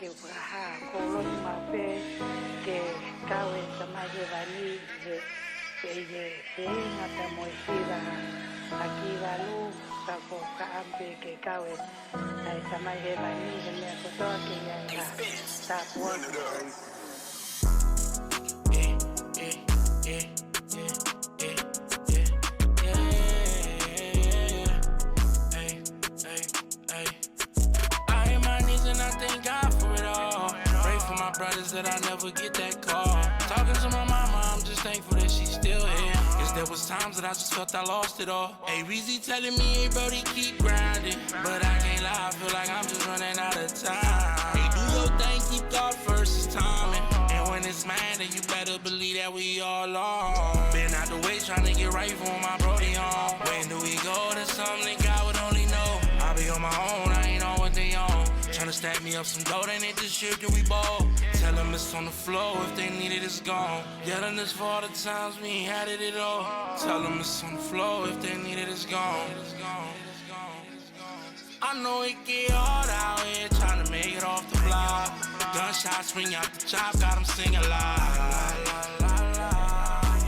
ke braha kolon mape ke kawe tamaje vani ye ngata moisira aki valu kako kaampe ke kawe ai tamaje vani le koto ke ya ta one. Brothers that I never get that call. Talking to my mama, I'm just thankful that she's still here. Cause there was times that I just felt I lost it all. Hey, Reezy telling me, hey, brody, keep grinding. But I can't lie, I feel like I'm just running out of time. Hey, do your thing, keep God first, it's timing. And when it's mine, then you better believe that we all on. Been out the way trying to get right for my brody on. When do we go? That's something that God would only know. I'll be on my own, I ain't on what they on. Tryna stack me up some dough, they need this shit, then we ball. Tell them it's on the floor, if they need it, it's gone. Yelling this for all the times we ain't had it at all. Tell them it's on the floor, if they need it, it's gone. I know it get hard out here, tryna make it off the block. Gunshots ring out the chop, got them singing la la la la la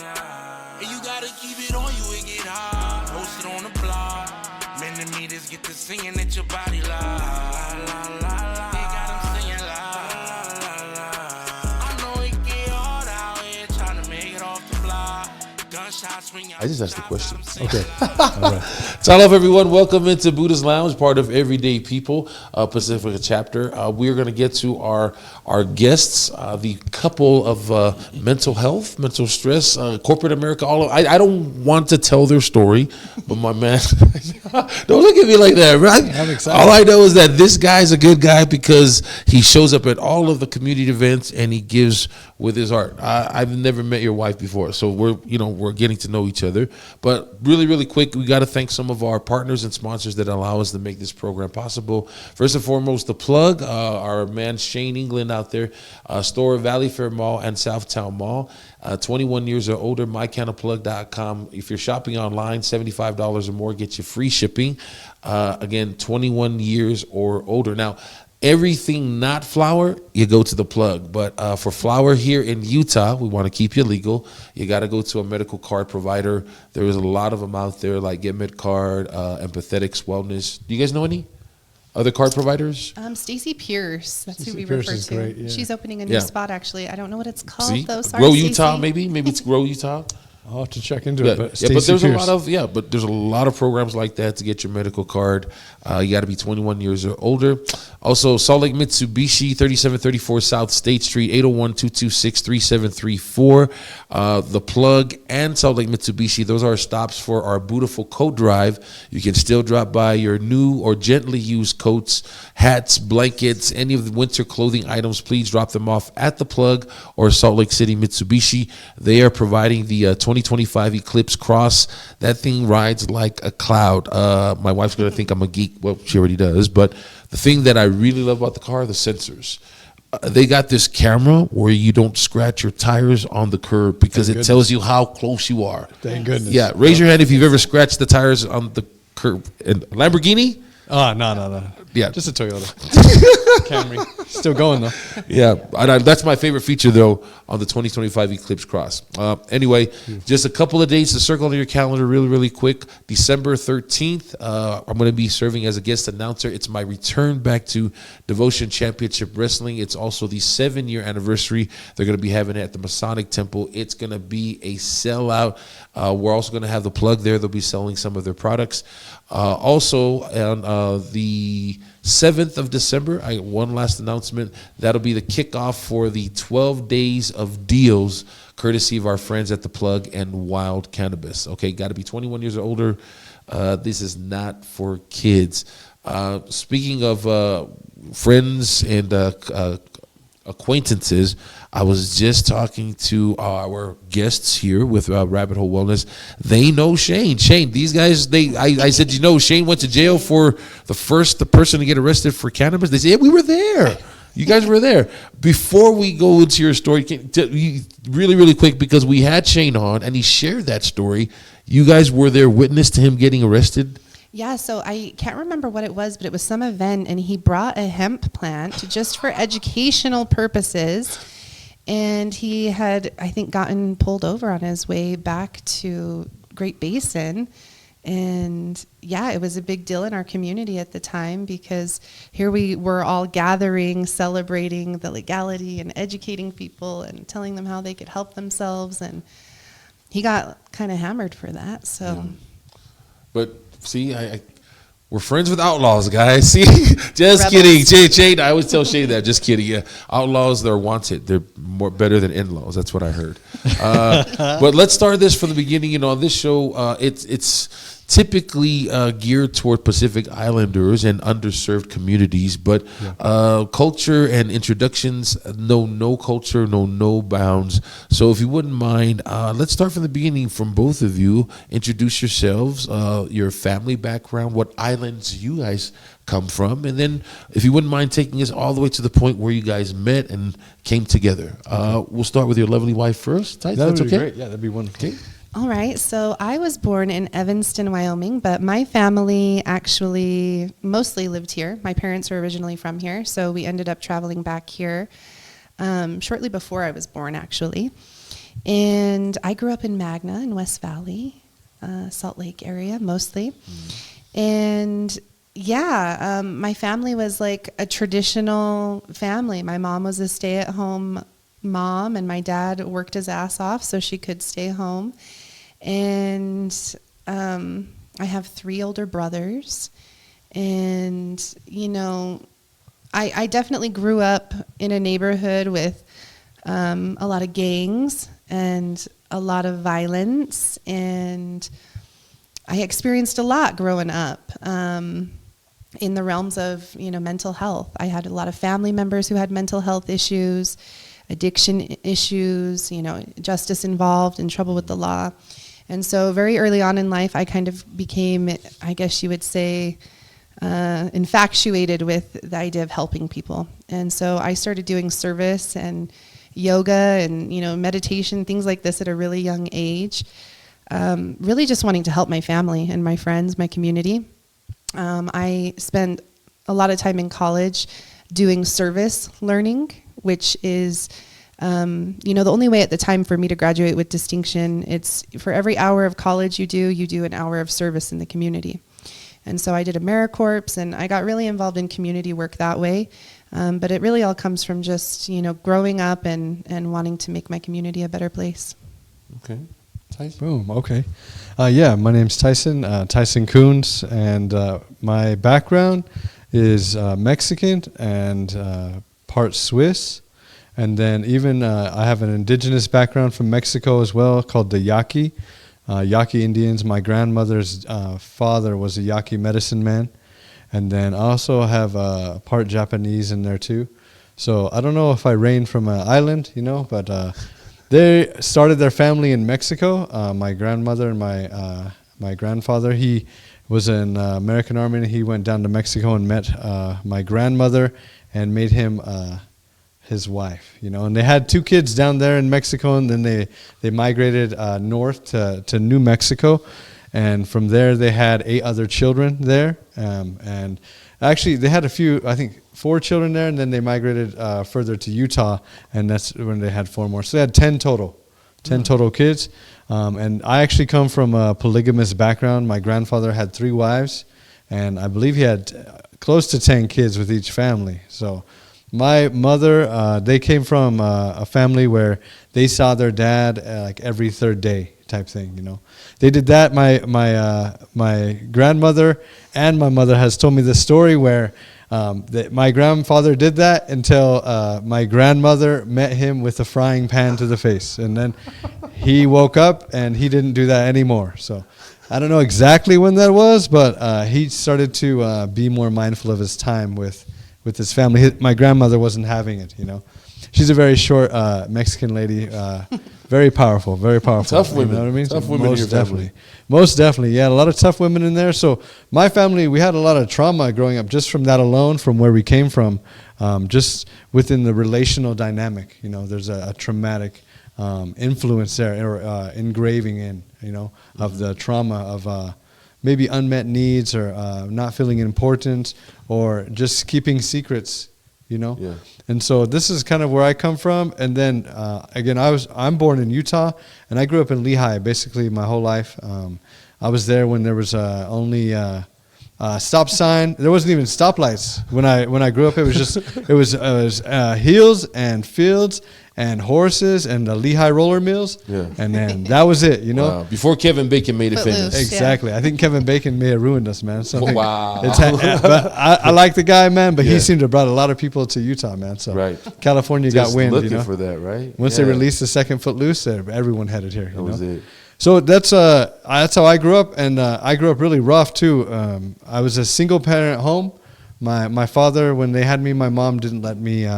la. And you gotta keep it on you, it get hard. Posted on the block. Men and meters get to singing at your body la la la la. They got them singing la la la. I know it get hard out here trying to make it off the block. Gunshots ring out. I just asked the question. Okay. All right. So hello everyone, welcome into Buddha's Lounge, part of Everyday People, Pacifica chapter. We're going to get to our guests, the couple of mental health, mental stress, corporate America. I don't want to tell their story, but my man, don't look at me like that, right? I'm excited. All I know is that this guy's a good guy because he shows up at all of the community events and he gives with his heart. I've never met your wife before, so we're getting to know each other. But really quick, we got to thank some of our partners and sponsors that allow us to make this program possible. First and foremost, The Plug, our man Shane England out there, store Valley Fair Mall and Southtown Mall. 21 years or older, mycanaplug.com. If you're shopping online, $75 or more, get you free shipping. Again, 21 years or older. Now, everything not flour, you go to The Plug. But for flour here in Utah, we want to keep you legal. You got to go to a medical card provider. There is a lot of them out there like Get Med Card, Empathetics Wellness. Do you guys know any other card providers? Stacey Pierce. That's who we Pierce refer is to. great, yeah. She's opening a new spot, actually. I don't know what it's called, See? though. Sorry, Grow Utah, Stacey. maybe it's Grow Utah. I'll have to check into Yeah, it. But but Stacey there's Pierce. there's a lot of programs like that to get your medical card. You got to be 21 years or older. Also, Salt Lake Mitsubishi, 3734 South State Street, 801-226-3734. The Plug and Salt Lake Mitsubishi, those are stops for our beautiful coat drive. You can still drop by your new or gently used coats, hats, blankets, any of the winter clothing items. Please drop them off at The Plug or Salt Lake City Mitsubishi. They are providing the 2025 Eclipse Cross. That thing rides like a cloud. My wife's going to think I'm a geek. Well, she already does. But the thing that I really love about the car, the sensors. They got this camera where you don't scratch your tires on the curb because it tells you how close you are. Thank goodness. Yeah, raise your hand if you've ever scratched the tires on the curb. And Lamborghini? No. Yeah. Just a Toyota. Camry. Still going, though. Yeah, that's my favorite feature, though, on the 2025 Eclipse Cross. Anyway, just a couple of dates to circle on your calendar really quick. December 13th, I'm going to be serving as a guest announcer. It's my return back to Devotion Championship Wrestling. It's also the 7-year anniversary. They're going to be having it at the Masonic Temple. It's going to be a sellout. We're also going to have The Plug there. They'll be selling some of their products. Also, on the 7th of December, I got one last announcement. That'll be the kickoff for the 12 days of deals, courtesy of our friends at The Plug and Wild Cannabis. Okay, got to be 21 years or older. This is not for kids. Speaking of friends and acquaintances, I was just talking to our guests here with Rabbit Hole Wellness. They know Shane. These guys, I said, Shane went to jail for the person to get arrested for cannabis. They said, yeah, we were there. You guys were there. Before we go into your story, really quick, because we had Shane on and he shared that story. You guys were there witness to him getting arrested? Yeah, so I can't remember what it was, but it was some event, and he brought a hemp plant just for educational purposes. And he had, I think, gotten pulled over on his way back to Great Basin. And yeah, it was a big deal in our community at the time, because here we were all gathering, celebrating the legality and educating people and telling them how they could help themselves. And he got kind of hammered for that. So, But see, we're friends with outlaws, guys. See, just Rebels. kidding. Shade, I always tell Shade that. Just kidding. Yeah, outlaws, they're wanted. They're more better than in-laws. That's what I heard. But let's start this from the beginning. You know, on this show, it's typically geared toward Pacific Islanders and underserved communities. But culture and introductions know no culture, know no bounds. So if you wouldn't mind, let's start from the beginning from both of you. Introduce yourselves, your family background, what islands you guys come from, and then if you wouldn't mind taking us all the way to the point where you guys met and came together. We'll start with your lovely wife first. Tyson, That would that's be okay? great. Yeah, that'd be wonderful. Okay. all right. So I was born in Evanston, Wyoming, but my family actually mostly lived here. My parents were originally from here, so we ended up traveling back here shortly before I was born, actually. And I grew up in Magna in West Valley, Salt Lake area mostly. And yeah, my family was like a traditional family. My mom was a stay-at-home mom, and my dad worked his ass off so she could stay home. And I have 3 older brothers. And, you know, I definitely grew up in a neighborhood with a lot of gangs and a lot of violence, and I experienced a lot growing up in the realms of, you know, mental health. I had a lot of family members who had mental health issues, addiction issues, you know, justice involved, and trouble with the law. And so very early on in life, I kind of became, I guess you would say, infatuated with the idea of helping people. And so I started doing service and yoga and, you know, meditation, things like this at a really young age. Really just wanting to help my family and my friends, my community. I spent a lot of time in college doing service learning, which is, you know, the only way at the time for me to graduate with distinction. It's for every hour of college you do an hour of service in the community. And so I did AmeriCorps, and I got really involved in community work that way. But it really all comes from just, you know, growing up and wanting to make my community a better place. Okay. Tyson? Boom. Okay. Yeah, my name's Tyson, Tyson Kunz, and my background is Mexican and part Swiss. And then even I have an indigenous background from Mexico as well, called the Yaqui. Yaqui Indians. My grandmother's father was a Yaqui medicine man. And then I also have part Japanese in there too. So I don't know if I reign from an island, you know, but they started their family in Mexico. My grandmother and my grandfather, he was in American Army, and he went down to Mexico and met my grandmother and made him his wife, you know. And they had 2 kids down there in Mexico, and then they migrated north to New Mexico. And from there, they had 8 other children there. And actually, they had a few, I think 4 children there, and then they migrated further to Utah, and that's when they had 4 more. So they had 10 total, 10 total kids. And I actually come from a polygamous background. My grandfather had 3 wives, and I believe he had close to 10 kids with each family. So my mother, they came from a family where they saw their dad like every 3rd day type thing, you know. They did that. My grandmother and my mother has told me the story where my grandfather did that until my grandmother met him with a frying pan to the face, and then he woke up and he didn't do that anymore. So I don't know exactly when that was, but he started to be more mindful of his time with his family. My grandmother wasn't having it, you know. She's a very short Mexican lady, very powerful, very powerful. Tough women. You know what I mean? Tough women in your family. Most definitely, yeah. A lot of tough women in there. So my family, we had a lot of trauma growing up just from that alone, from where we came from, just within the relational dynamic. You know, there's a traumatic influence there, or engraving in, you know, of the trauma of maybe unmet needs or not feeling important or just keeping secrets, you know. Yeah. And so this is kind of where I come from. And then again, I'm born in Utah, and I grew up in Lehigh basically my whole life. I was there when there was only stop sign. There wasn't even stoplights when I grew up. It was just it was hills and fields and horses and the Lehigh roller mills. Yeah. And then that was it, you know. Wow. Before Kevin Bacon made it Footloose. famous. Exactly. I think Kevin Bacon may have ruined us, man. So Wow. but I like the guy, man. But Yeah. he seemed to have brought a lot of people to Utah, man. So Right. California Just got wind, looking you know. for that, right? Once they released the second Footloose, everyone headed here. That was it. So that's how I grew up, and I grew up really rough too. I was a single parent home. My father, when they had me, my mom didn't let me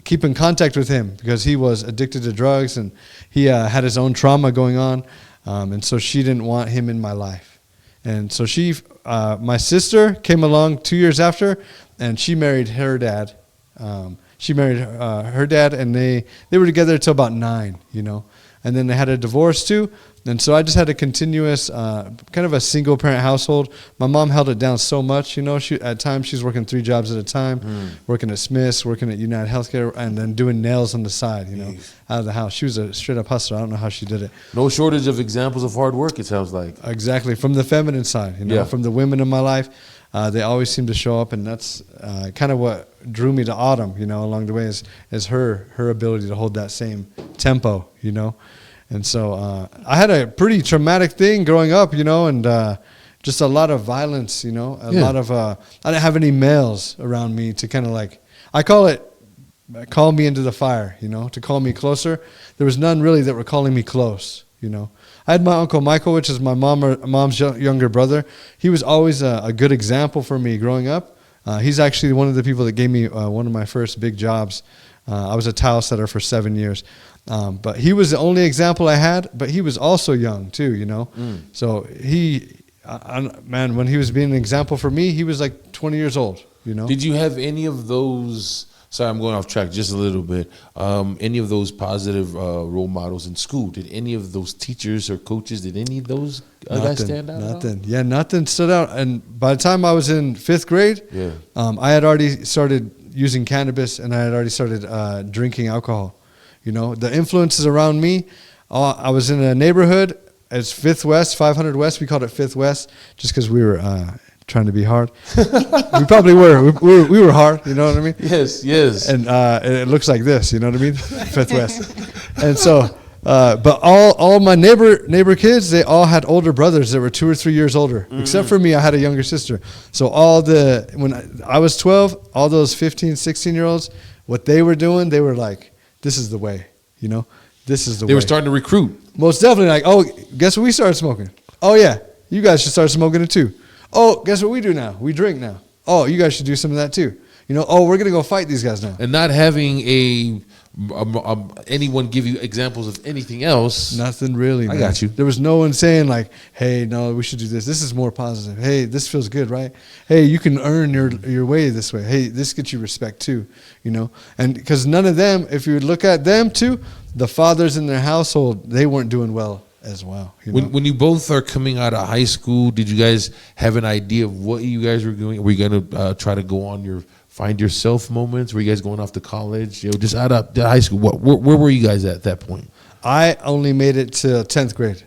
keep in contact with him because he was addicted to drugs and he had his own trauma going on, and so she didn't want him in my life. And so my sister came along 2 years after, and she married her dad. She married her dad, and they were together till about 9, you know. And then they had a divorce too. And so I just had a continuous, kind of a single parent household. My mom held it down so much, you know. At times she's working 3 jobs at a time, working at Smith's, working at United Healthcare, and then doing nails on the side, you know, out of the house. She was a straight up hustler. I don't know how she did it. No shortage of examples of hard work, it sounds like. Exactly. From the feminine side, you know, Yeah. from the women in my life, they always seem to show up, and that's kind of what drew me to Autumn, you know, along the way is her ability to hold that same tempo, you know. And so I had a pretty traumatic thing growing up, you know, and just a lot of violence, you know, a lot of, I didn't have any males around me to kind of like, I call me into the fire, you know, to call me closer. There was none really that were calling me close, you know. I had my Uncle Michael, which is my mom's younger brother. He was always a good example for me growing up. He's actually one of the people that gave me one of my first big jobs. I was a tile setter for 7 years. But he was the only example I had, but he was also young too, you know. So man, when he was being an example for me, he was like 20 years old, you know. Did you have any of those, sorry, I'm going off track just a little bit, any of those positive role models in school? Did any of those teachers or coaches, did any of those guys stand out? Nothing. Yeah, nothing stood out. And by the time I was in 5th grade, I had already started using cannabis and I had already started drinking alcohol. You know, the influences around me, I was in a neighborhood, it's 5th West, 500 West. We called it 5th West just because we were trying to be hard. We probably were. We were hard, you know what I mean? Yes, yes. And it looks like this, you know what I mean? 5th West. And so, but all my neighbor kids, they all had older brothers that were 2 or 3 years older. Except for me, I had a younger sister. So when I was 12, all those 15, 16-year-olds, what they were doing, they were like, this is the way, you know? This is the way. They were starting to recruit. Most definitely. Like, oh, guess what we started smoking? Oh, yeah, you guys should start smoking it too. Oh, guess what we do now? We drink now. Oh, you guys should do some of that too. You know, oh, we're going to go fight these guys now. And not having anyone give you examples of anything else. Nothing really, man. I got you. There was no one saying like, hey, no, we should do this. This is more positive. Hey, this feels good, right? Hey, you can earn your way this way. Hey, this gets you respect too, you know? And because none of them, if you would look at them too, the fathers in their household, they weren't doing well as well. You know? When you both are coming out of high school, did you guys have an idea of what you guys were doing? Were you going to try to go on your find yourself moments? Were you guys going off to college? You know, just out of high school. Where were you guys at that point? I only made it to 10th grade,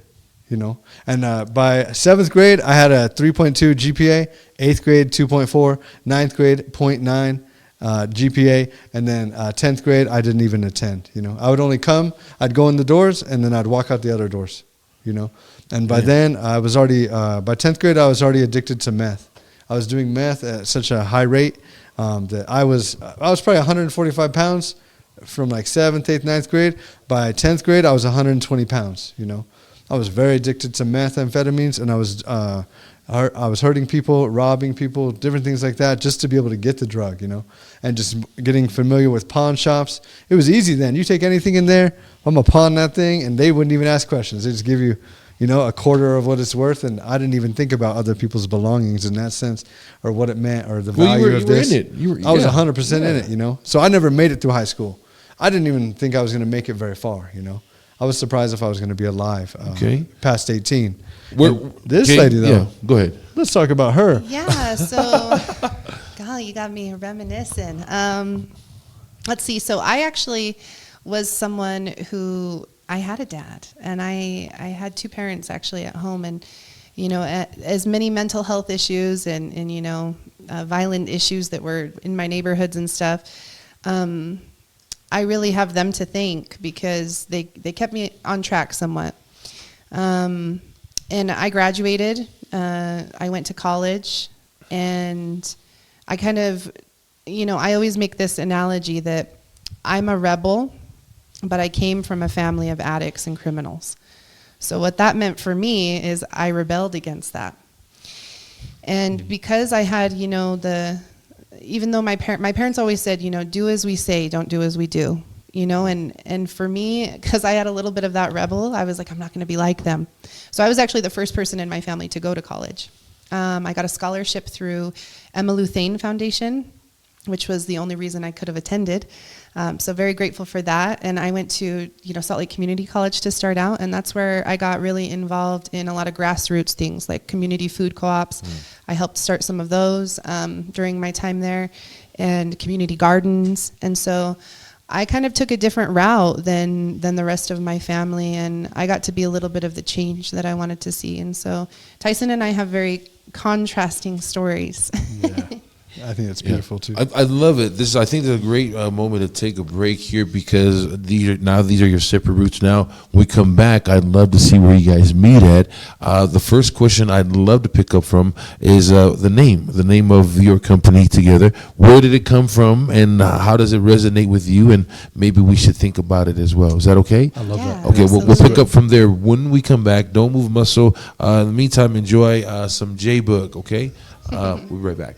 you know. And by 7th grade, I had a 3.2 GPA, 8th grade, 2.4, 9th grade, 0.9 GPA, and then 10th grade, I didn't even attend, you know. I would only come, I'd go in the doors, and then I'd walk out the other doors, you know. And by then, I was already, by 10th grade, I was already addicted to meth. I was doing meth at such a high rate that I was probably 145 pounds from like 7th, 8th, 9th grade. By 10th grade, I was 120 pounds, you know. I was very addicted to methamphetamines, and I was hurting people, robbing people, different things like that, just to be able to get the drug, you know, and just getting familiar with pawn shops. It was easy then. You take anything in there, I'm going to pawn that thing, and they wouldn't even ask questions. They just give you, you know, a quarter of what it's worth, and I didn't even think about other people's belongings in that sense, or what it meant, or the value of this. You were in it. I was 100% in it, you know. So I never made it through high school. I didn't even think I was going to make it very far, you know. I was surprised if I was going to be alive past 18. This lady, though. Yeah, go ahead. Let's talk about her. Yeah, so, golly, you got me reminiscing. Let's see. So I actually was someone who, I had a dad, and I had two parents actually at home, and, you know, as many mental health issues and you know, violent issues that were in my neighborhoods and stuff, I really have them to thank because they kept me on track somewhat. And I graduated, I went to college, and I kind of, you know, I always make this analogy that I'm a rebel, but I came from a family of addicts and criminals. So what that meant for me is I rebelled against that. And because I had, you know, even though my parents always said, you know, do as we say, don't do as we do, you know, and for me, because I had a little bit of that rebel, I was like, I'm not going to be like them. So I was actually the first person in my family to go to college. I got a scholarship through Emma Luthane Foundation, which was the only reason I could have attended. So very grateful for that. And I went to, you know, Salt Lake Community College to start out, and that's where I got really involved in a lot of grassroots things like community food co-ops. I helped start some of those during my time there, and community gardens. And so I kind of took a different route than the rest of my family, and I got to be a little bit of the change that I wanted to see. And so Tyson and I have very contrasting stories. Yeah. I think it's beautiful too. I love it. I think it's a great moment to take a break here because these are your separate routes. Now, when we come back, I'd love to see where you guys meet at. The first question I'd love to pick up from is the name of your company together. Where did it come from, and how does it resonate with you? And maybe we should think about it as well. Is that okay? I love that. Okay, we'll pick up from there when we come back. Don't move muscle. In the meantime, enjoy some J-Book. Okay, we'll be right back.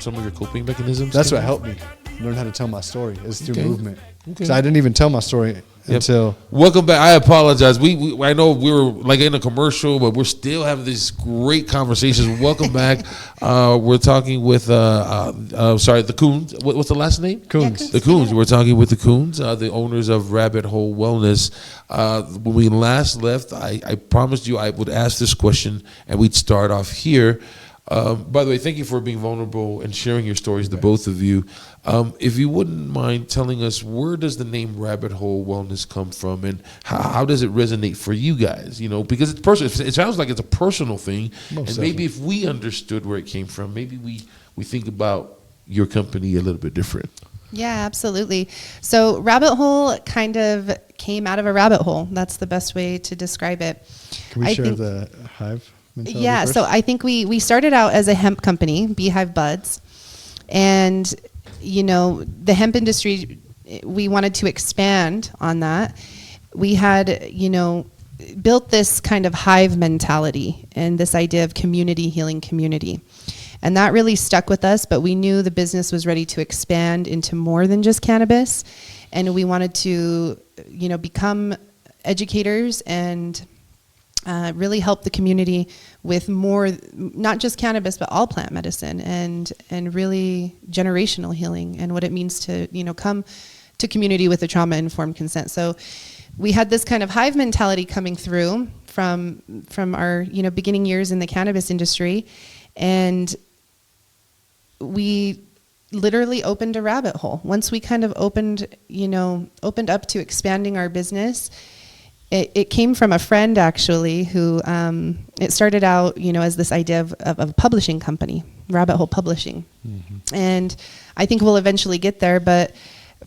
Some of your coping mechanisms? That's what helped me learn how to tell my story is through movement. Because I didn't even tell my story until... Welcome back. I apologize. I know we were like in a commercial, but we're still having these great conversations. Welcome back. We're talking with, the Kunz. What's the last name? Kunz. Yeah, The Kunz. We're talking with the Kunz, the owners of Rabbit Hole Wellness. When we last left, I promised you I would ask this question, and we'd start off here. By the way, thank you for being vulnerable and sharing your stories, the both of you. If you wouldn't mind telling us, where does the name Rabbit Hole Wellness come from, and how does it resonate for you guys? You know, because it's personal. It sounds like it's a personal thing, and maybe if we understood where it came from, maybe we think about your company a little bit different. Yeah, absolutely. So Rabbit Hole kind of came out of a rabbit hole. That's the best way to describe it. Can we share the hive? Yeah, first? so I think we started out as a hemp company, Beehive Buds, and you know the hemp industry, we wanted to expand on that. We had built this kind of hive mentality and this idea of community healing community, And that really stuck with us, but we knew the business was ready to expand into more than just cannabis. And we wanted to, become educators and really help the community with more, not just cannabis, but all plant medicine and really generational healing and what it means to, come to community with a trauma-informed consent. So we had this kind of hive mentality coming through from our, beginning years in the cannabis industry. And we literally opened a rabbit hole. Once we kind of opened up to expanding our business, it came from a friend actually who, it started out, as this idea of a publishing company, Rabbit Hole Publishing. Mm-hmm. And I think we'll eventually get there, but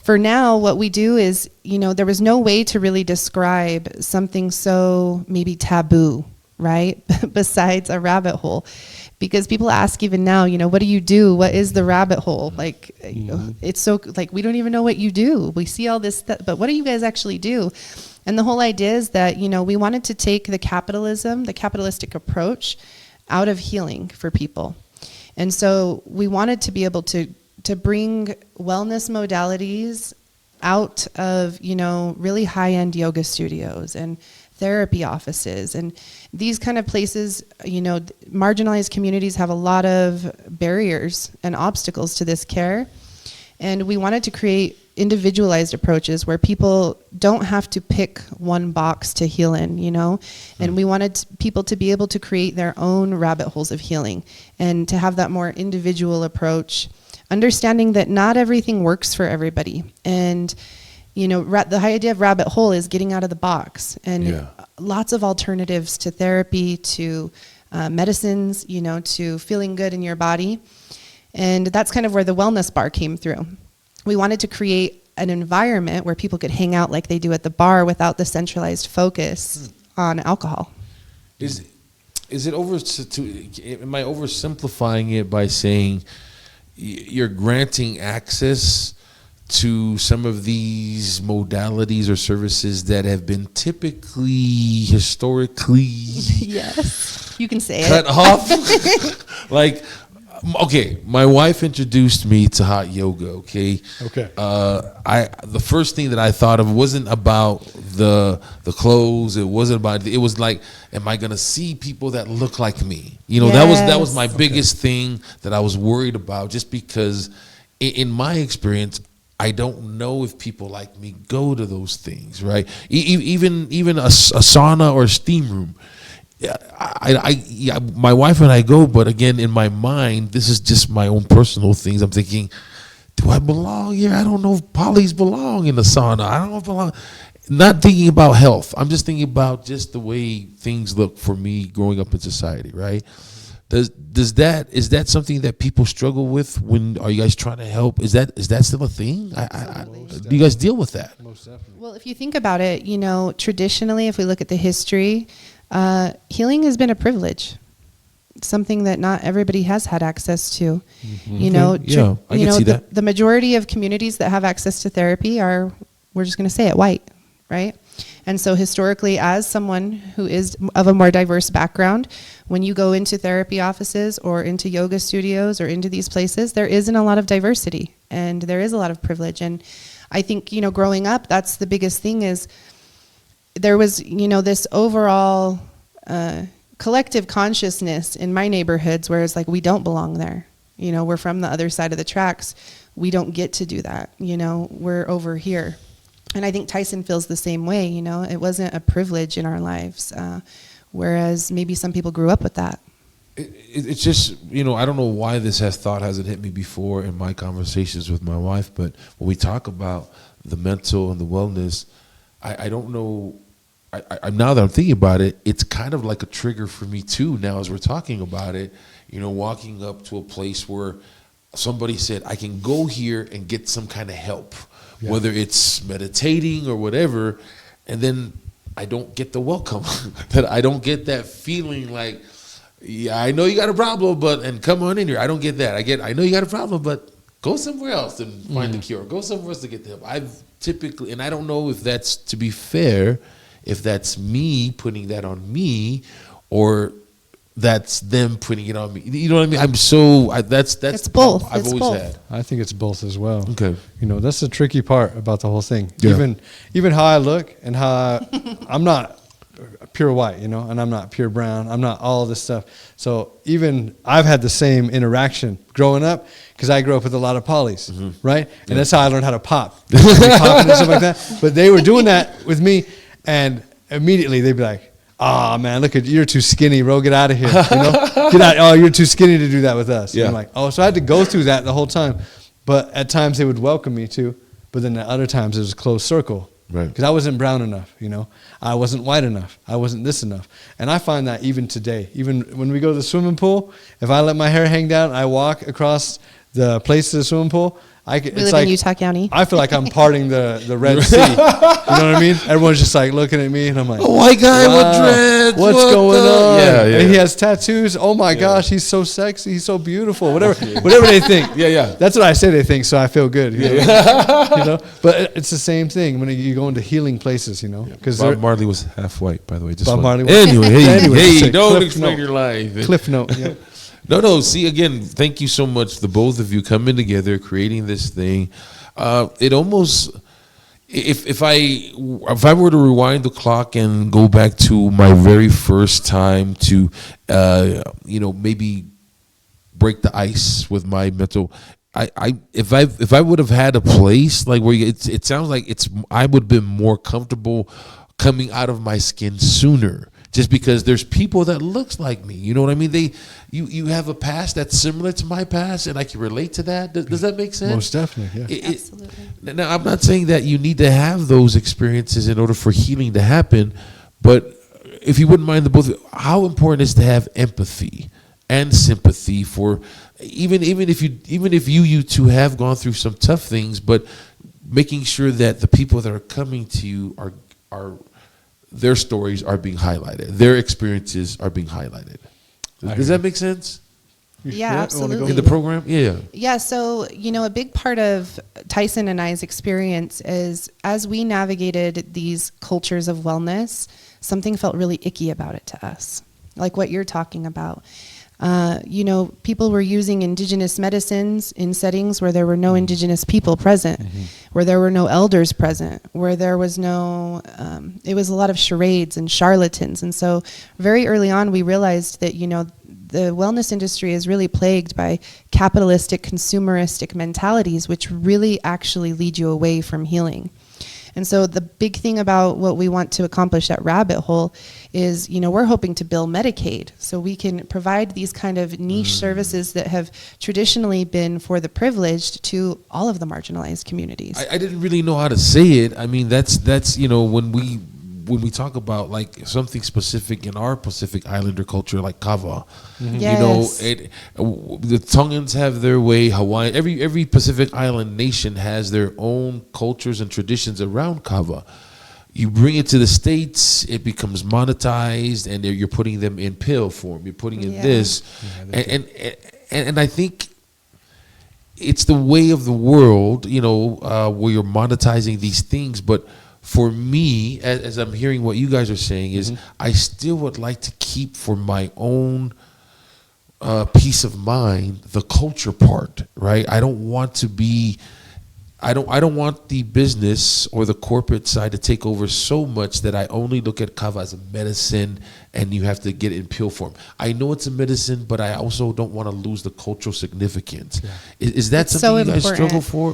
for now, what we do is, there was no way to really describe something so maybe taboo, right? Besides a rabbit hole. Because people ask even now, what do you do? What is the rabbit hole? Like, it's so, like, we don't even know what you do. We see all this stuff, but what do you guys actually do? And the whole idea is that, we wanted to take the capitalistic approach out of healing for people. And so we wanted to be able to bring wellness modalities out of, really high-end yoga studios and therapy offices and these kind of places. Marginalized communities have a lot of barriers and obstacles to this care. And we wanted to create individualized approaches where people don't have to pick one box to heal in, and we wanted people to be able to create their own rabbit holes of healing and to have that more individual approach, understanding that not everything works for everybody. And, the idea of rabbit hole is getting out of the box and lots of alternatives to therapy, to medicines, to feeling good in your body. And that's kind of where the wellness bar came through. We wanted to create an environment where people could hang out like they do at the bar without the centralized focus on alcohol. Is it am I oversimplifying it by saying you're granting access to some of these modalities or services that have been typically, historically, yes, you can say cut it. off? Like, okay, my wife introduced me to hot yoga. Okay. The first thing that I thought of wasn't about the clothes. It wasn't about. It was like, am I gonna see people that look like me? That was my biggest thing that I was worried about. Just because, in my experience, I don't know if people like me go to those things, right? Even a sauna or a steam room. My wife and I go, but again, in my mind, this is just my own personal things. I'm thinking, do I belong here? I don't know if polys belong in the sauna. I don't know if belong. Not thinking about health. I'm just thinking about just the way things look for me growing up in society, right? Is that something that people struggle with? When are you guys trying to help? Is that still a thing? Do you guys deal with that? Most definitely. Well, if you think about it, traditionally, if we look at the history, healing has been a privilege. It's something that not everybody has had access to. Mm-hmm. I can see that. The majority of communities that have access to therapy are, we're just going to say it, white, right? And so historically, as someone who is of a more diverse background, when you go into therapy offices or into yoga studios or into these places, there isn't a lot of diversity and there is a lot of privilege. And I think, growing up, that's the biggest thing is there was, this overall collective consciousness in my neighborhoods where it's like, we don't belong there. We're from the other side of the tracks. We don't get to do that. We're over here. And I think Tyson feels the same way. It wasn't a privilege in our lives, whereas maybe some people grew up with that. It's just, I don't know why this thought hasn't hit me before in my conversations with my wife, but when we talk about the mental and the wellness, I don't know. Now that I'm thinking about it, it's kind of like a trigger for me too. Now, as we're talking about it, walking up to a place where somebody said, I can go here and get some kind of help, whether it's meditating or whatever, and then I don't get the welcome. That I don't get that feeling like, yeah, I know you got a problem, and come on in here. I don't get that. I know you got a problem, but go somewhere else and find the cure. Go somewhere else to get the help. I've typically, and I don't know if that's, to be fair, if that's me putting that on me, or that's them putting it on me. You know what I mean? That's It's the both. problem I've It's always both. had. I think it's both as well. Okay. That's the tricky part about the whole thing. Yeah. Even how I look and how I'm not pure white, and I'm not pure brown. I'm not all this stuff. So even I've had the same interaction growing up because I grew up with a lot of polys, right? And that's how I learned how to pop. Popping and stuff like that. But they were doing that with me, and immediately they'd be like, "Oh man, look at you're too skinny, bro. Get out of here. Get out. Oh, you're too skinny to do that with us." Yeah. And I'm like, "Oh," so I had to go through that the whole time. But at times they would welcome me too. But then at other times it was a closed circle. Right. Because I wasn't brown enough, I wasn't white enough. I wasn't this enough. And I find that even today, even when we go to the swimming pool, if I let my hair hang down, I walk across the place to the swimming pool, We live in Utah County. I feel like I'm parting the Red Sea. You know what I mean? Everyone's just like looking at me, and I'm like, A white guy with dreads. what's going on? Yeah. And he has tattoos. Oh my gosh, he's so sexy. He's so beautiful. Whatever they think. Yeah. That's what I say they think, so I feel good. You know? But it's the same thing when you go into healing places, because Bob Marley was half white, by the way. Bob Marley was- Anyway, hey, don't Cliff explain note. your life. Cliff note. Yeah. No. See, again, thank you so much, the both of you coming together, creating this thing. It almost, if I were to rewind the clock and go back to my very first time to, maybe break the ice with my mental. If I would have had a place like where it sounds like I would have been more comfortable coming out of my skin sooner. Just because there's people that looks like me, you know what I mean? You have a past that's similar to my past, and I can relate to that. Does that make sense? Most definitely, yeah. Absolutely. Now, I'm not saying that you need to have those experiences in order for healing to happen, but if you wouldn't mind, the both, how important is to have empathy and sympathy for even if you two have gone through some tough things, but making sure that the people that are coming to you are their stories are being highlighted. Their experiences are being highlighted. Does that make sense? Yeah, wanna absolutely. go? In the program? Yeah. Yeah, so, a big part of Tyson and I's experience is as we navigated these cultures of wellness, something felt really icky about it to us, like what you're talking about. People were using indigenous medicines in settings where there were no indigenous people present, where there were no elders present, where there was no, it was a lot of charades and charlatans. And so very early on, we realized that, the wellness industry is really plagued by capitalistic, consumeristic mentalities, which really actually lead you away from healing. And so the big thing about what we want to accomplish at Rabbit Hole is, we're hoping to build Medicaid so we can provide these kind of niche services that have traditionally been for the privileged to all of the marginalized communities. I didn't really know how to say it. I mean, that's when we talk about like something specific in our Pacific Islander culture, like kava, Yes. the Tongans have their way. Hawaiian, every Pacific Island nation has their own cultures and traditions around kava. You bring it to the States, it becomes monetized, and you're putting them in pill form. You're putting in this, and I think it's the way of the world, where you're monetizing these things, but. For me, as I'm hearing what you guys are saying, is I still would like to keep for my own peace of mind the culture part, right? I don't want to be, I don't want the business or the corporate side to take over so much that I only look at kava as a medicine and you have to get it in pill form. I know it's a medicine, but I also don't want to lose the cultural significance. Yeah. Is that It's something so you guys important. struggle for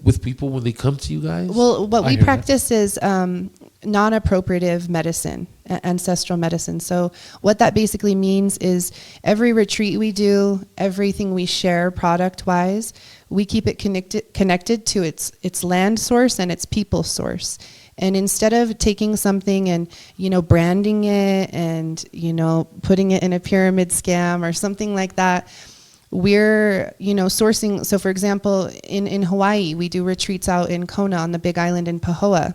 with people when they come to you guys? Well, what I we hear practice is non-appropriative medicine, ancestral medicine. So what that basically means is every retreat we do, everything we share product-wise, we keep it connected to its land source and its people source. And instead of taking something and, branding it and, putting it in a pyramid scam or something like that, we're, sourcing. So for example, in Hawaii, we do retreats out in Kona on the Big Island in Pahoa.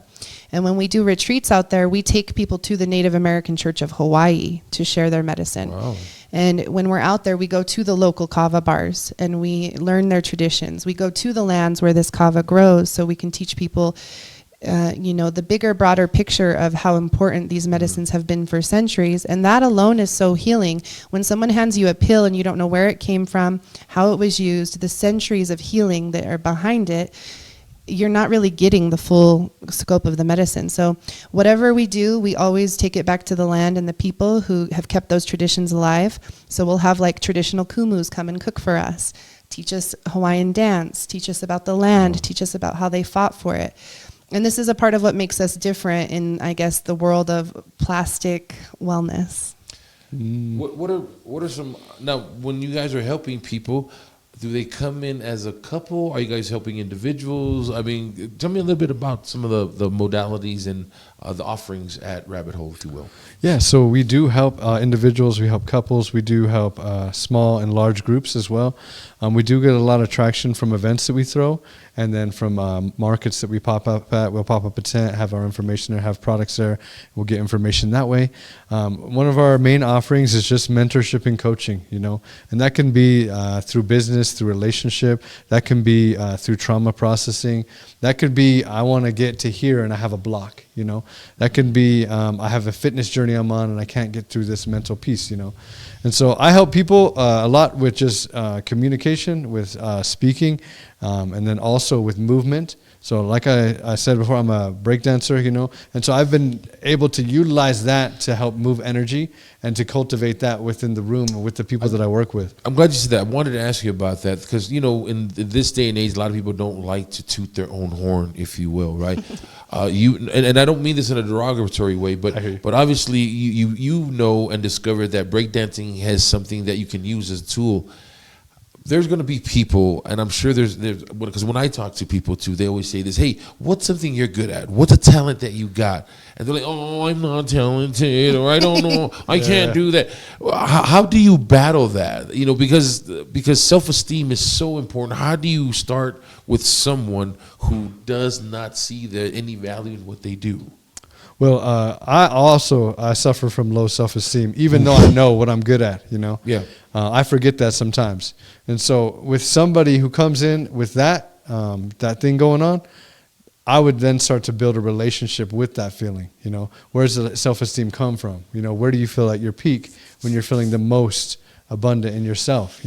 And when we do retreats out there, we take people to the Native American Church of Hawaii to share their medicine. Wow. And when we're out there, we go to the local kava bars and we learn their traditions. We go to the lands where this kava grows so we can teach people the bigger, broader picture of how important these medicines have been for centuries. And that alone is so healing. When someone hands you a pill and you don't know where it came from, how it was used, the centuries of healing that are behind it, you're not really getting the full scope of the medicine. So whatever we do, we always take it back to the land and the people who have kept those traditions alive. So we'll have like traditional kumus come and cook for us, teach us Hawaiian dance, teach us about the land, teach us about how they fought for it. And this is a part of what makes us different in, I guess, the world of plastic wellness. What are some, now when you guys are helping people, do they come in as a couple? Are you guys helping individuals? I mean, tell me a little bit about some of the modalities and the offerings at Rabbit Hole, if you will. Yeah, so we do help individuals, we help couples, we do help small and large groups as well. We do get a lot of traction from events that we throw, and then from markets that we pop up at. We'll pop up a tent, have our information there, have products there. We'll get information that way. One of our main offerings is just mentorship and coaching, and that can be through business, through relationship. That can be through trauma processing. That could be, I want to get to here and I have a block, That could be, I have a fitness journey I'm on and I can't get through this mental piece, And so I help people a lot with just communication, with speaking, and then also with movement. So like I said before, I'm a breakdancer, and so I've been able to utilize that to help move energy and to cultivate that within the room with the people that I work with. I'm glad you said that. I wanted to ask you about that because, in this day and age, a lot of people don't like to toot their own horn, if you will, right? And I don't mean this in a derogatory way, but obviously you know and discovered that breakdancing has something that you can use as a tool. There's going to be people, and I'm sure there's because when I talk to people too, they always say this: "Hey, what's something you're good at? What's a talent that you got?" And they're like, "Oh, I'm not talented, or I don't know, I can't do that." How do you battle that? Because self-esteem is so important. How do you start with someone who does not see any value in what they do? Well, I suffer from low self-esteem, even though I know what I'm good at, Yeah. I forget that sometimes. And so with somebody who comes in with that thing going on, I would then start to build a relationship with that feeling, Where does the self-esteem come from? Where do you feel at your peak when you're feeling the most abundant in yourself?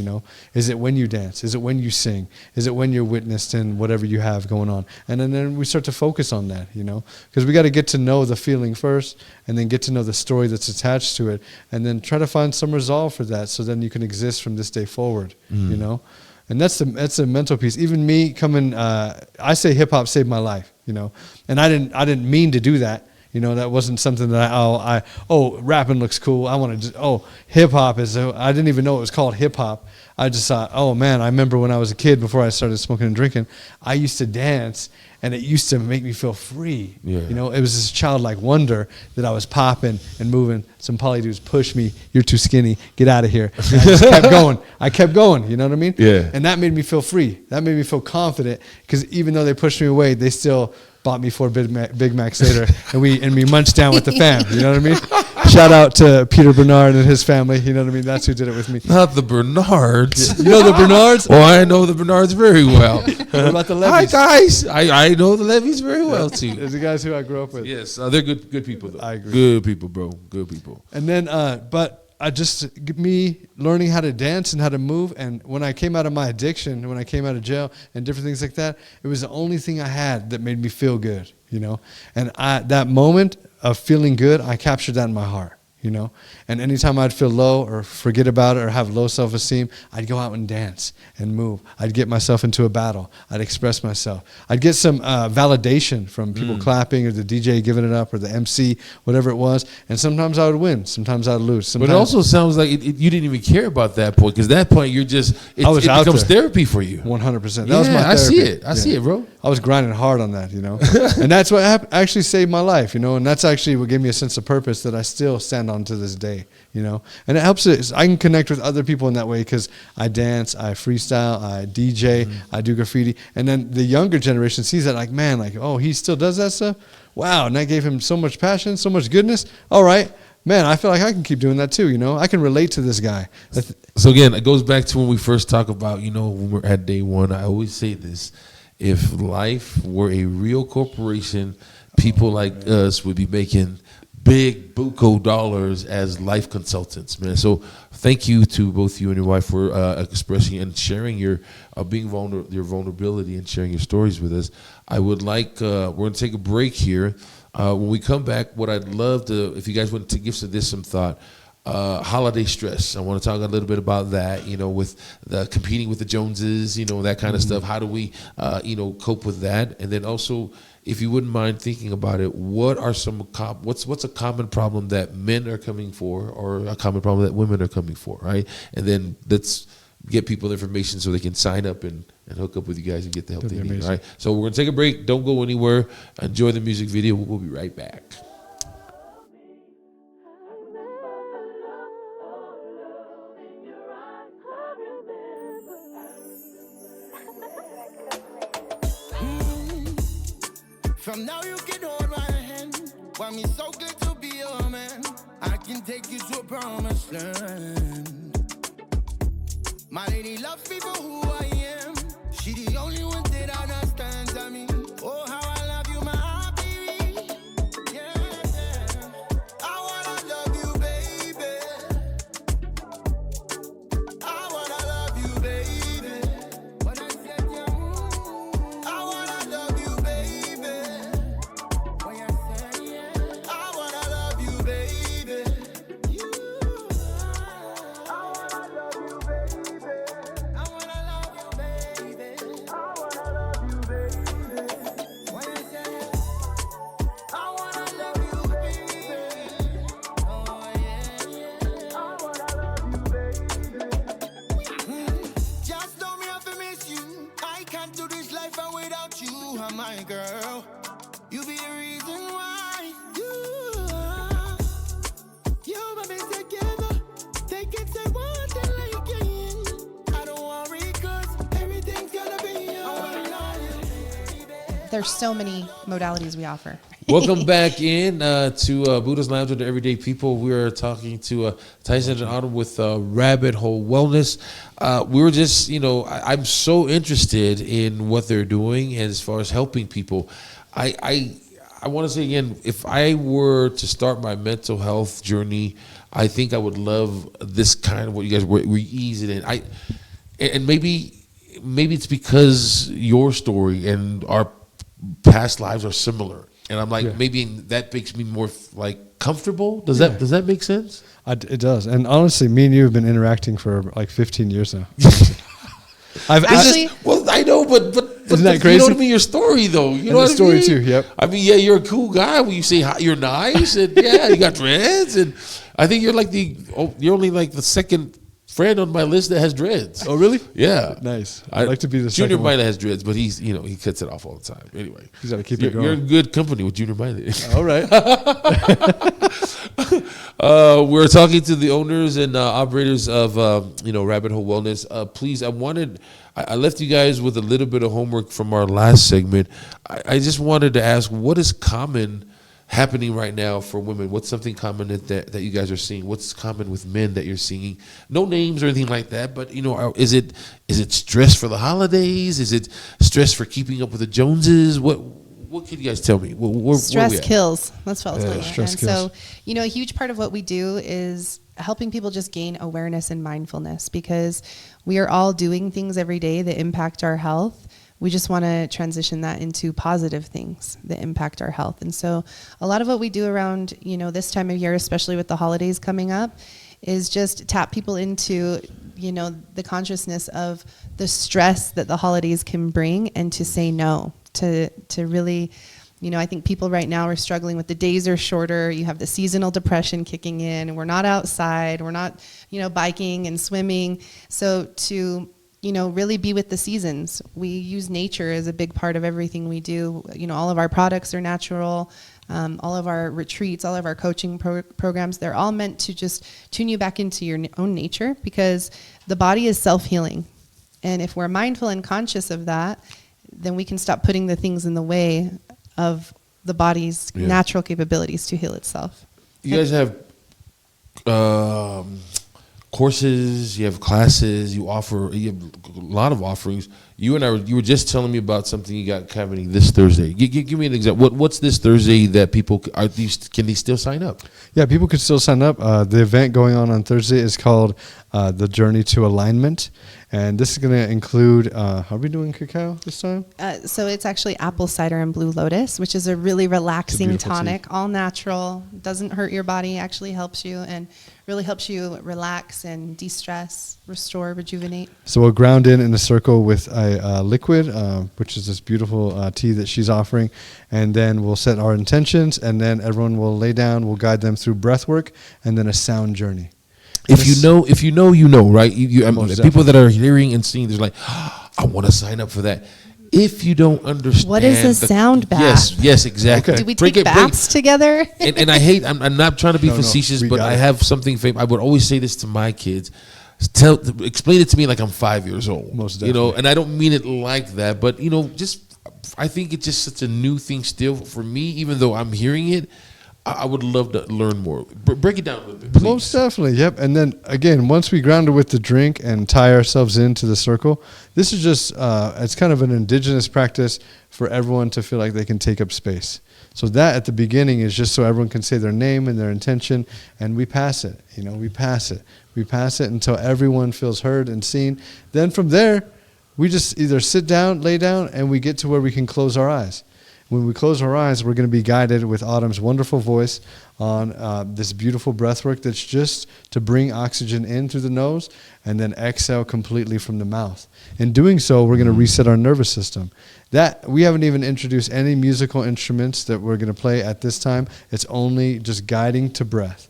Is it when you dance? Is it when you sing? Is it when you're witnessed in whatever you have going on? And then we start to focus on that, because we got to get to know the feeling first, and then get to know the story that's attached to it, and then try to find some resolve for that, so then you can exist from this day forward, And that's a mental piece. Even me coming, I say hip hop saved my life, and I didn't mean to do that. That wasn't something that rapping looks cool. I want to hip hop is, I didn't even know it was called hip hop. I just thought, oh man, I remember when I was a kid, before I started smoking and drinking, I used to dance and it used to make me feel free. Yeah. It was this childlike wonder that I was popping and moving. Some poly dudes pushed me, you're too skinny, get out of here. And I just kept going. I kept going, you know what I mean? Yeah. And that made me feel free. That made me feel confident, because even though they pushed me away, they still bought me 4 Big Macs later, and we munched down with the fam. You know what I mean? Shout out to Peter Bernard and his family. You know what I mean? That's who did it with me. Not the Bernards. You know the Bernards? Oh, I know the Bernards very well. What about the Hi, Levies? guys. I know the Levies very well, too. Those are the guys who I grew up with. Yes, they're good people, though. I agree. Good people, bro. Good people. And then, me learning how to dance and how to move, and when I came out of my addiction, when I came out of jail and different things like that, it was the only thing I had that made me feel good, And that moment of feeling good, I captured that in my heart. And anytime I'd feel low or forget about it or have low self-esteem, I'd go out and dance and move. I'd get myself into a battle. I'd express myself. I'd get some validation from people clapping, or the DJ giving it up, or the MC, whatever it was. And sometimes I would win. Sometimes I'd lose. But it also sounds like you didn't even care about that point, because that point it becomes therapy for you. 100%. That yeah, was my therapy. I see it, bro. I was grinding hard on that, And that's what actually saved my life, And that's actually what gave me a sense of purpose that I still stand on to this day, And it helps I can connect with other people in that way, because I dance, I freestyle, I DJ, I do graffiti. And then the younger generation sees that like, man, like, oh, he still does that stuff? Wow, and that gave him so much passion, so much goodness. All right, man, I feel like I can keep doing that too, I can relate to this guy. So again, it goes back to when we first talk about, when we're at day one, I always say this. if life were a real corporation, people like us would be making big buco dollars as life consultants, man. So thank you to both you and your wife for expressing and sharing your your vulnerability and sharing your stories with us. I would like we're going to take a break here. When we come back, what I'd love to, if you guys want to give this some thought, holiday stress. I want to talk a little bit about that, with the competing with the Joneses, that kind of stuff. How do we, cope with that? And then also, if you wouldn't mind thinking about it, what are what's a common problem that men are coming for, or a common problem that women are coming for, right? And then let's get people information so they can sign up and hook up with you guys and get the help they need, right? So we're going to take a break. Don't go anywhere. Enjoy the music video. We'll be right back. From now you can hold my hand. Why me so good to be your man? I can take you to a promised land. My lady loves me for who I am. She the only one that understands me. Oh, how I love you, my baby. Yeah. I wanna love you, baby. I wanna love you, baby. When I said yeah, I wanna love you, baby. When I said yeah, I wanna love you, baby. I wanna love you, baby. I wanna love you, baby. I wanna love you, baby. When I said I wanna love you, baby. Oh yeah, yeah. I wanna love you, baby. Just know me if I miss you. I can't do this life without you. I'm my girl. You be the reason why you and me together. They can say what they like in. I don't worry 'cause everything's gonna be alright. There's so many modalities we offer. Welcome back in to Buddha's Lounge with the Everyday People. We are talking to Tyson and Autumn with Rabbit Hole Wellness. We were just, I'm so interested in what they're doing as far as helping people. I want to say again, if I were to start my mental health journey, I think I would love this kind of what you guys were ease it in. And maybe it's because your story and our past lives are similar. And I'm like, maybe that makes me more like comfortable. Does that make sense? It does. And honestly, me and you have been interacting for like 15 years now. I know, but isn't that crazy? You know what I mean? Your story, though. You know what I mean? Story too. Yep. I mean, yeah, you're a cool guy when you say hi, you're nice, and you got dreads, and I think you're you're only like the second friend on my list that has dreads. Oh, really? Yeah. Nice. I'd like to be the Junior second one. Miley has dreads, but he cuts it off all the time. Anyway, He's got to keep it going. You're in good company with Junior Miley. All right. We're talking to the owners and operators of Rabbit Hole Wellness. Please, I left you guys with a little bit of homework from our last segment. I just wanted to ask, what is common happening right now for women? What's something common that you guys are seeing? What's common with men that you're seeing? No names or anything like that, but is it stress for the holidays? Is it stress for keeping up with the Joneses? What can you guys tell me? Stress kills. That's what I was going on. Stress And kills. so, a huge part of what we do is helping people just gain awareness and mindfulness, because we are all doing things every day that impact our health. We just want to transition that into positive things that impact our health. And so a lot of what we do around, this time of year, especially with the holidays coming up, is just tap people into, the consciousness of the stress that the holidays can bring, and to say no, to really, I think people right now are struggling with the days are shorter. You have the seasonal depression kicking in, and we're not outside. We're not, biking and swimming. So to really be with the seasons. We use nature as a big part of everything we do. All of our products are natural. All of our retreats, all of our coaching programs, they're all meant to just tune you back into your own nature, because the body is self-healing. And if we're mindful and conscious of that, then we can stop putting the things in the way of the body's natural capabilities to heal itself. You guys have courses, you have classes, you have a lot of offerings. You were just telling me about something you got happening this Thursday. Give me an example. What's this Thursday that people can they still sign up? Yeah, people can still sign up. The event going on Thursday is called The Journey to Alignment. And this is going to include, are we doing cacao this time? So it's actually apple cider and blue lotus, which is a really relaxing tonic, tea. all natural, doesn't hurt your body, actually helps you and really helps you relax and de-stress, restore, rejuvenate. So we'll ground in a circle with a liquid, which is this beautiful tea that she's offering. And then we'll set our intentions, and then everyone will lay down, we'll guide them through breath work, and then a sound journey. If you know, right? People that are hearing and seeing, they're like, I want to sign up for that. If you don't understand, what is a sound bath? Yes, exactly. Do we take baths together? And I hate. I'm not trying to be facetious, but I have something. I would always say this to my kids. Explain it to me like I'm 5 years old. Most definitely. And I don't mean it like that, but I think it's just such a new thing still for me. Even though I'm hearing it, I would love to learn more. Break it down a little bit, please. Most definitely, yep. And then, again, once we ground it with the drink and tie ourselves into the circle, this is just, it's kind of an indigenous practice for everyone to feel like they can take up space. So that at the beginning is just so everyone can say their name and their intention, and we pass it. We pass it. We pass it until everyone feels heard and seen. Then from there, we just either sit down, lay down, and we get to where we can close our eyes. When we close our eyes, we're going to be guided with Autumn's wonderful voice on this beautiful breath work that's just to bring oxygen in through the nose and then exhale completely from the mouth. In doing so, we're going to reset our nervous system. That we haven't even introduced any musical instruments that we're going to play at this time. It's only just guiding to breath.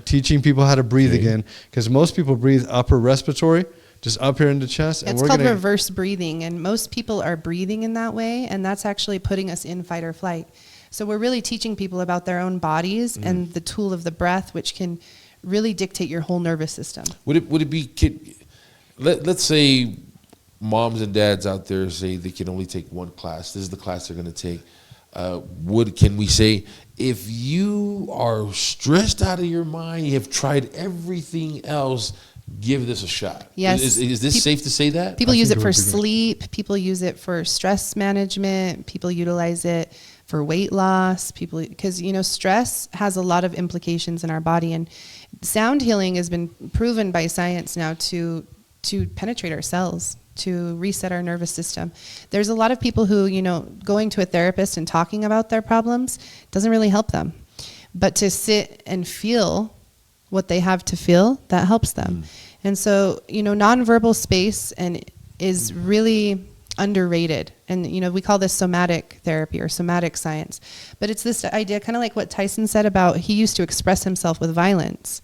Teaching people how to breathe again, because most people breathe upper respiratory, just up here in the chest. It's called reverse breathing, and most people are breathing in that way, and that's actually putting us in fight or flight. So we're really teaching people about their own bodies and the tool of the breath, which can really dictate your whole nervous system. Would it be, let's say moms and dads out there say they can only take one class. This is the class they're going to take. Can we say, if you are stressed out of your mind, you have tried everything else, give this a shot? Yes. Is this safe to say that? People use it for sleep. People use it for stress management. People utilize it for weight loss. Because stress has a lot of implications in our body, and sound healing has been proven by science now to penetrate our cells, to reset our nervous system. There's a lot of people who, going to a therapist and talking about their problems doesn't really help them. But to sit and feel what they have to feel, that helps them. And so, nonverbal space is really underrated. And, we call this somatic therapy or somatic science. But it's this idea, kind of like what Tyson said about he used to express himself with violence.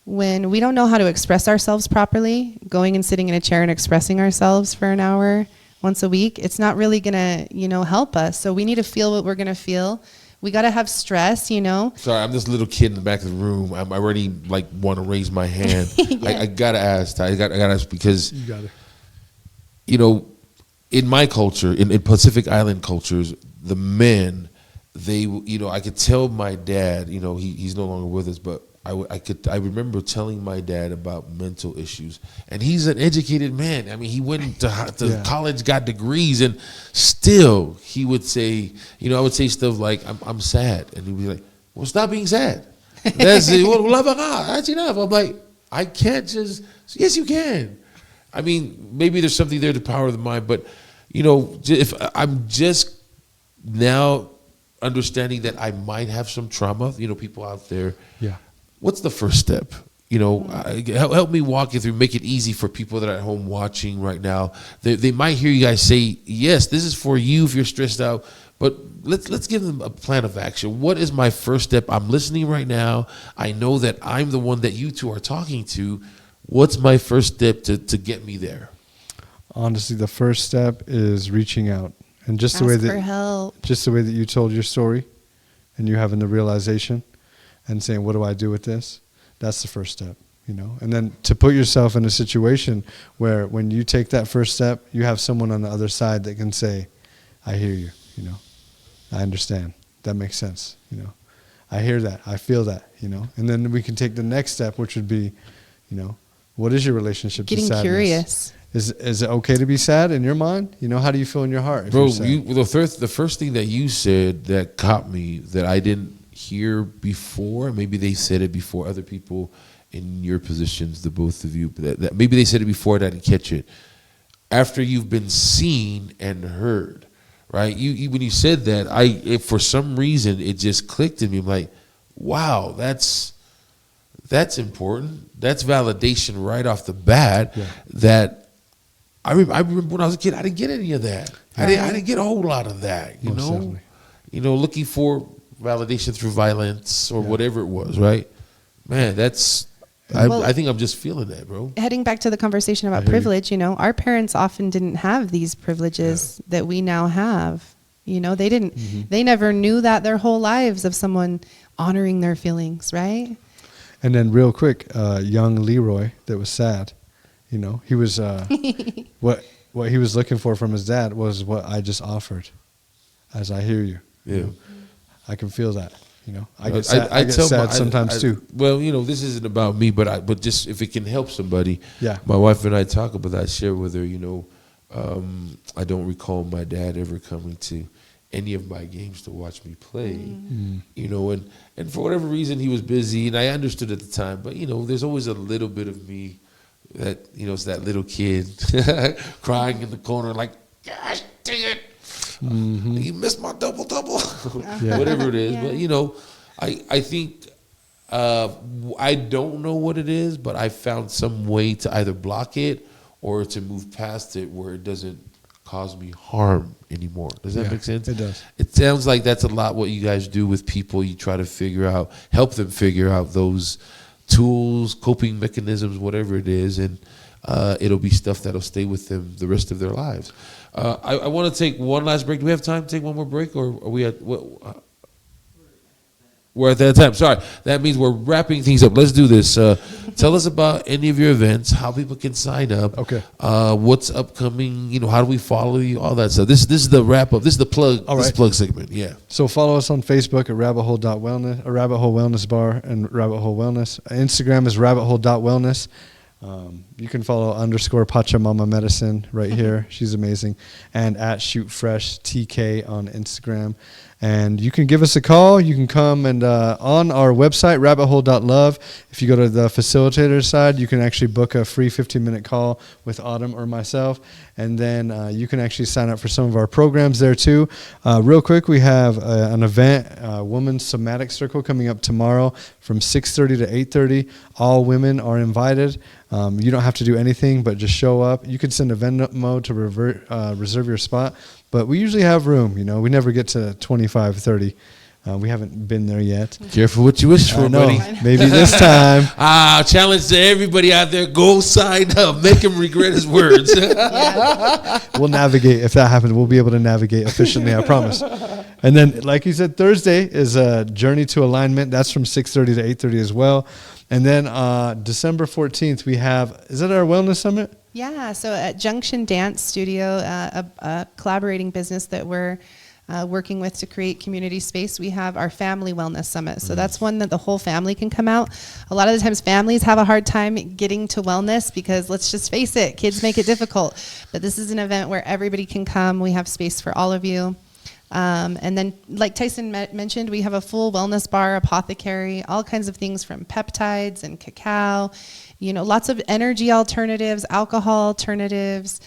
When we don't know how to express ourselves properly, going and sitting in a chair and expressing ourselves for an hour once a week, it's not really going to, help us. So we need to feel what we're going to feel. We got to have stress, Sorry, I'm this little kid in the back of the room. I already want to raise my hand. I got to ask, I got to ask because, you got it. In my culture, in Pacific Island cultures, the men, they, I could tell my dad, he's no longer with us, but I remember telling my dad about mental issues, and he's an educated man. I mean, he went to college, got degrees, and still he would say, I would say stuff like, I'm sad, and he'd be like, well, stop being sad. That's enough. I'm like, I can't just, yes, you can. I mean, maybe there's something there to power the mind, but if I'm just now understanding that I might have some trauma, people out there. Yeah. What's the first step? Help me walk you through, make it easy for people that are at home watching right now. They might hear you guys say, yes, this is for you if you're stressed out, but let's give them a plan of action. What is my first step? I'm listening right now. I know that I'm the one that you two are talking to. What's my first step to get me there? Honestly, the first step is reaching out. And just Ask the way for help. Just the way that you told your story and you having the realization and saying, what do I do with this? That's the first step, And then to put yourself in a situation where when you take that first step, you have someone on the other side that can say, I hear you, I understand. That makes sense, I hear that. I feel that, And then we can take the next step, which would be, You know, what is your relationship to Getting sadness? curious. Is it okay to be sad in your mind? You know, how do you feel in your heart? If Bro, you're sad? the first thing that you said that caught me that I didn't hear before, maybe they said it before other people in your positions, the both of you, but that maybe they said it before and I didn't catch it. After you've been seen and heard, right? You when you said that, if for some reason it just clicked in me. I'm like, wow, that's important. That's validation right off the bat. Yeah. That I remember when I was a kid, I didn't get any of that. I didn't get a whole lot of that. You Most know, definitely. looking for validation through violence or whatever it was, right? Man, I think I'm just feeling that, bro. Heading back to the conversation about privilege, our parents often didn't have these privileges that we now have. They didn't, they never knew that their whole lives of someone honoring their feelings, right? And then real quick, young Leroy that was sad, he was, what he was looking for from his dad was what I just offered. As I hear you. Yeah. I can feel that. I get sad, I get sad sometimes too. Well, this isn't about me, but just if it can help somebody. Yeah. My wife and I talk about that. I share with her. I don't recall my dad ever coming to any of my games to watch me play. And for whatever reason he was busy, and I understood at the time. But there's always a little bit of me that it's that little kid crying in the corner, like, gosh dang it. You missed my double. Whatever it is. But I think I don't know what it is, but I found some way to either block it or to move past it where it doesn't cause me harm anymore. Does that make sense? It does. It sounds like that's a lot what you guys do with people. You try to help them figure out those tools, coping mechanisms, whatever it is, and it'll be stuff that'll stay with them the rest of their lives. I want to take one last break. Do we have time to take one more break, or are we at what? We're at that time. Sorry, that means we're wrapping things up. Let's do this. Tell us about any of your events, how people can sign up. Okay. What's upcoming? How do we follow you? All that stuff. This is the wrap up. This is the plug. All right. This plug segment. Yeah. So follow us on Facebook at rabbithole.wellness, a Rabbit Hole Wellness Bar and Rabbit Hole Wellness. Instagram is rabbithole.wellness. You can follow _ Pachamama Medicine right here. She's amazing. And at ShootFreshTK on Instagram. And you can give us a call. You can come and on our website, rabbithole.love. If you go to the facilitator side, you can actually book a free 15-minute call with Autumn or myself. And then you can actually sign up for some of our programs there too. Real quick, we have an event, Women's Somatic Circle, coming up tomorrow from 6:30 to 8:30. All women are invited. You don't have to do anything but just show up. You can send a Venmo to reserve your spot. But we usually have room, we never get to 25, 30. We haven't been there yet. Careful what you wish for, buddy. Maybe this time. Challenge to everybody out there, go sign up. Make him regret his words. We'll navigate. If that happens, we'll be able to navigate efficiently, I promise. And then, like you said, Thursday is a Journey to Alignment. That's from 6:30 to 8:30 as well. And then December 14th, we have, is that our wellness summit? Yeah, so at Junction Dance Studio, a collaborating business that we're working with to create community space, we have our Family Wellness Summit. So that's one that the whole family can come out. A lot of the times families have a hard time getting to wellness because, let's just face it, kids make it difficult. But this is an event where everybody can come. We have space for all of you. And then, like Tyson mentioned, we have a full wellness bar, apothecary, all kinds of things from peptides and cacao, lots of energy alternatives, alcohol alternatives,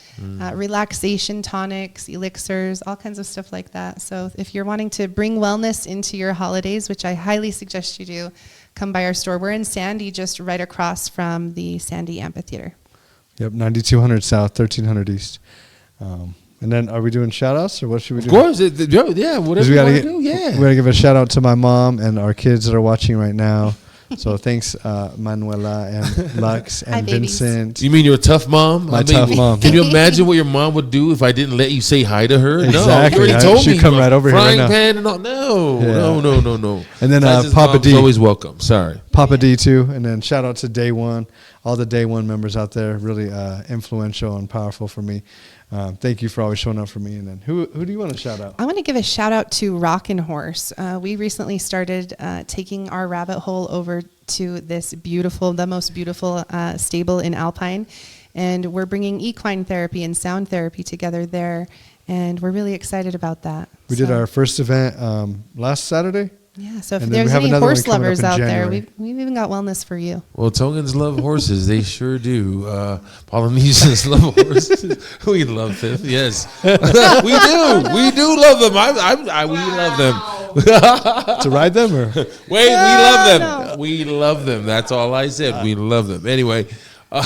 relaxation tonics, elixirs, all kinds of stuff like that. So if you're wanting to bring wellness into your holidays, which I highly suggest you do, come by our store. We're in Sandy, just right across from the Sandy Amphitheater. Yep, 9200 South, 1300 East. And then, are we doing shout-outs, or what should we do? Of course. Yeah, whatever you want to do, yeah. We're going to give a shout-out to my mom and our kids that are watching right now. So thanks, Manuela and Lux and Hi, babies. Vincent. You mean you're a tough mom? Tough mom. Can you imagine what your mom would do if I didn't let you say hi to her? Exactly. No, you already told She'd me. come right over here right frying now. pan and all. No. And then Tyson's Papa mom's D. always welcome. Sorry. Papa D too. And then shout out to Day One, all the Day One members out there, really influential and powerful for me. Thank you for always showing up for me. And then who do you want to shout out? I want to give a shout out to Rockin' Horse. We recently started taking our rabbit hole over to this the most beautiful stable in Alpine. And we're bringing equine therapy and sound therapy together there. And we're really excited about that. We did our first event last Saturday. Yeah, so if And then we there's have any another one horse coming up lovers in out there, January. we've even got wellness for you. Well, Tongans love horses. They sure do. Polynesians love horses. We love them. Yes, we do. We do love them. We love them. To ride them, or Wait, we love them. No. We love them. That's all I said. We love them. Anyway, We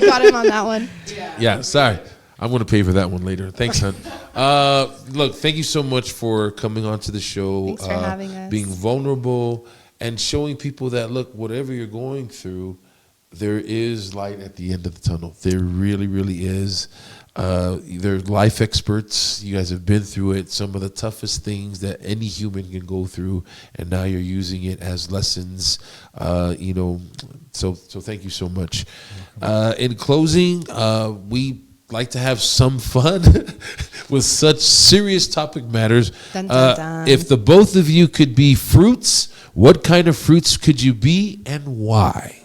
got him on that one. yeah. Sorry. I'm going to pay for that one later. Thanks, hon. Look, thank you so much for coming onto the show. Thanks for having us. Being vulnerable and showing people that, look, whatever you're going through, there is light at the end of the tunnel. There really, really is. They're life experts. You guys have been through it. Some of the toughest things that any human can go through, and now you're using it as lessons. So thank you so much. In closing, we like to have some fun with such serious topic matters. Dun, dun, dun. If the both of you could be fruits, what kind of fruits could you be and why?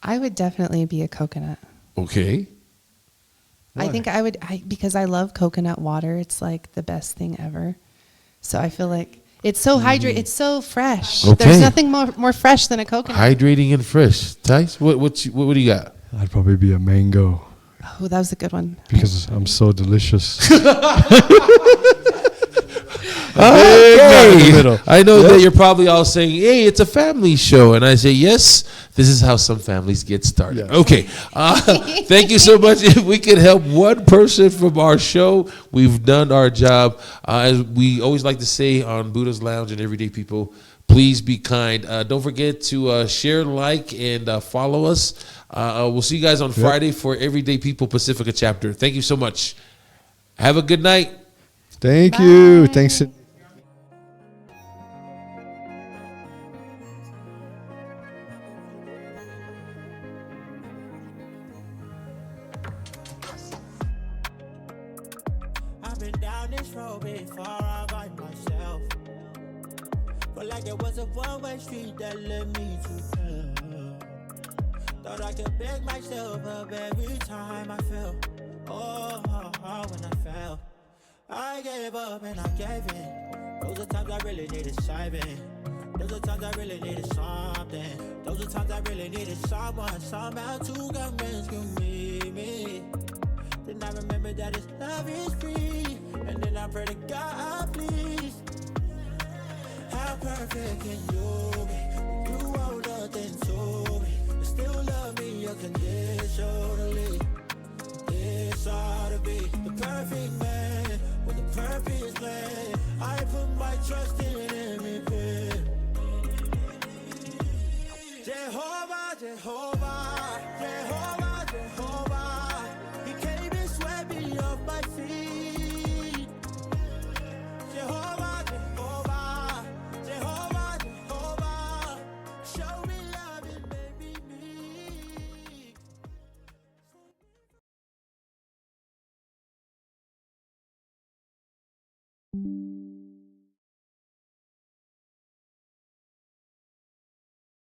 I would definitely be a coconut. Okay. I think I would, because I love coconut water. It's like the best thing ever. So I feel like it's so hydrated. It's so fresh. Okay. There's nothing more fresh than a coconut. Hydrating and fresh. Tice, what do you got? I'd probably be a mango Oh, that was a good one. because I'm so delicious. Okay. middle. I know that you're probably all saying, hey, it's a family show. And I say, yes, this is how some families get started. Yeah. Okay. Thank you so much. If we could help one person from our show, we've done our job. As we always like to say on Buddha's Lounge and Everyday People, please be kind. Don't forget to share, like, and follow us. We'll see you guys on Friday for Everyday People Pacifica chapter. Thank you so much. Have a good night. Thank you. Thanks. I've been down this road before I find myself. But like it was a one-way street that led me to hell. Thought I could pick myself up every time I fell. Oh, when I fell, I gave up and I gave in. Those are times I really needed saving. Those are times I really needed something. Those are times I really needed someone, somehow to come rescue me. Then I remember that his love is free. And then I pray to God, please. How perfect can you be? You owe nothing to me. You still love me unconditionally. This ought to be the perfect man with the perfect plan. I put my trust in everything. Jehovah, Jehovah, Jehovah, Jehovah. He came and swept me off my feet. Jehovah, Jehovah, Jehovah, Jehovah. Show me love and make me meek.